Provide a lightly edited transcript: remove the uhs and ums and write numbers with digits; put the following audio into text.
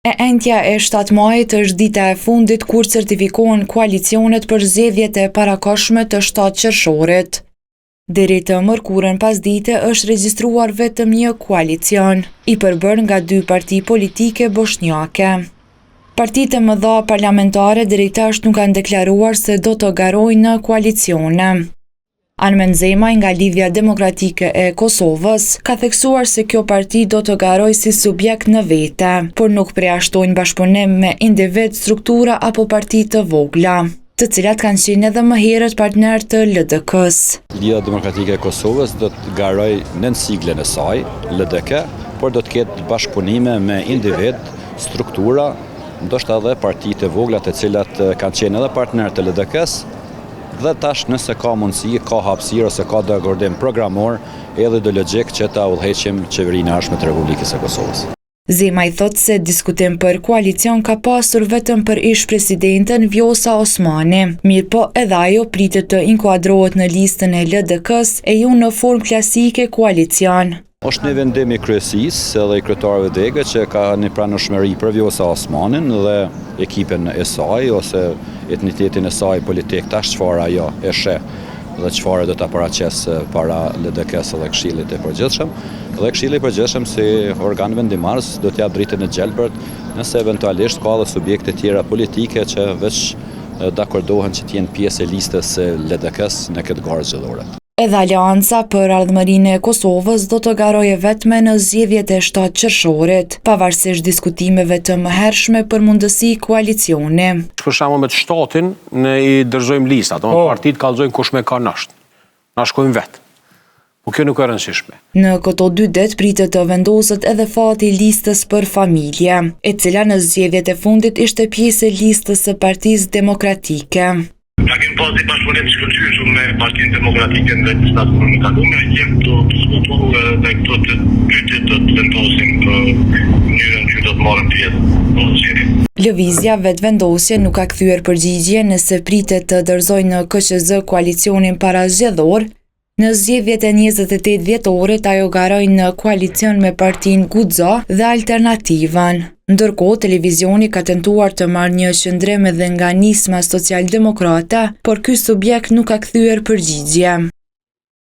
E entja e 7 majit është dita e fundit kur certifikohen koalicionet për zgjedhjet e parakohshme të 7 qershorit. Deri të mërkurën pasdite është regjistruar vetëm një koalicion, i përbërë nga 2 parti politike bosnjake. Partitë e mëdha parlamentare deri tash nuk kanë deklaruar se do të garojnë në koalicione. Armen Zemaj nga Lidhja Demokratike e Kosovës ka theksuar se kjo parti do të garojë si subjekt në vete, por nuk përjashtojnë bashkëpunim me individ, struktura apo parti të vogla, të cilat kanë qenë edhe më herët partner të LDK-s. Lidhja Demokratike e Kosovës do të garojë nën siglen e saj, LDK, por do të ketë bashkëpunime me individ, struktura, ndoshta edhe parti të vogla të cilat kanë qenë edhe partner të LDK-s. Dhe tash nëse ka mundësi, ka hapësirë ose ka dakordim programor edhe ideologjik që ta udhëheqim qeverinë e ardhshme të Republikës së Kosovës. Zemaj thot se diskutim për koalicion ka pasur vetëm për ish-presidenten Vjosa Osmani, mirë po edhe ajo pritet të inkuadrohet në listën e LDK-s e ju në formë klasike koalicion. Është një vendim i kryesisë edhe i kryetarëve degë që ka një pranueshmëri për Vjosa Osmanin dhe ekipin e saj ose etnitetin e saj politik, tash çfarë ajo e sheh dhe çfarë do ta paraqes para LDK-s dhe Këshillit të Përgjithshëm. Dhe Këshilli i Përgjithshëm si organ vendimmarrës do të jap dritën e gjelbërt nëse eventualisht ka edhe subjekte tjera politike që veç dakordohen që të jenë pjesë e listës së LDK-s në këtë garë zgjedhore. Edhe Aleanca për Ardhmërinë e Kosovës do të garojë vetme në zgjedhjet e 7 qershorit, pavarësisht diskutimeve të mëhershme për mundësi koalicioni. Për shembull me të shtatin ne i dorëzojmë listat, partitë kallëzojnë kush me ka nasht. Na shkojmë vetë. Po kjo nuk e rëndësishme. Në këto 2 ditë pritet të vendoset edhe fati i listës për familje, e cila në zgjedhjet e fundit ishte pjesë e listës së Partisë Demokratike. Na kemi pasur bashkëpunim të shkëlqyer me Partinë Demokratike në shtatën e kaluar, jem të diskutuar dhe këto të pyetje të vendosim mënyrën që do të marrim pjesë në zgjedhje. Lëvizja Vetëvendosje nuk ka kthyer përgjigje nëse pritet të dorëzojë në KQZ koalicionin parazgjedhor. Në zgjedhjet e 28 vjetorit ajo garoi në koalicion me partinë Guxo dhe Alternativën. Ndërkohë, televizioni ka tentuar të marrë një qëndrim edhe nga nisma socialdemokrate, por ky subjekt nuk ka kthyer përgjigje.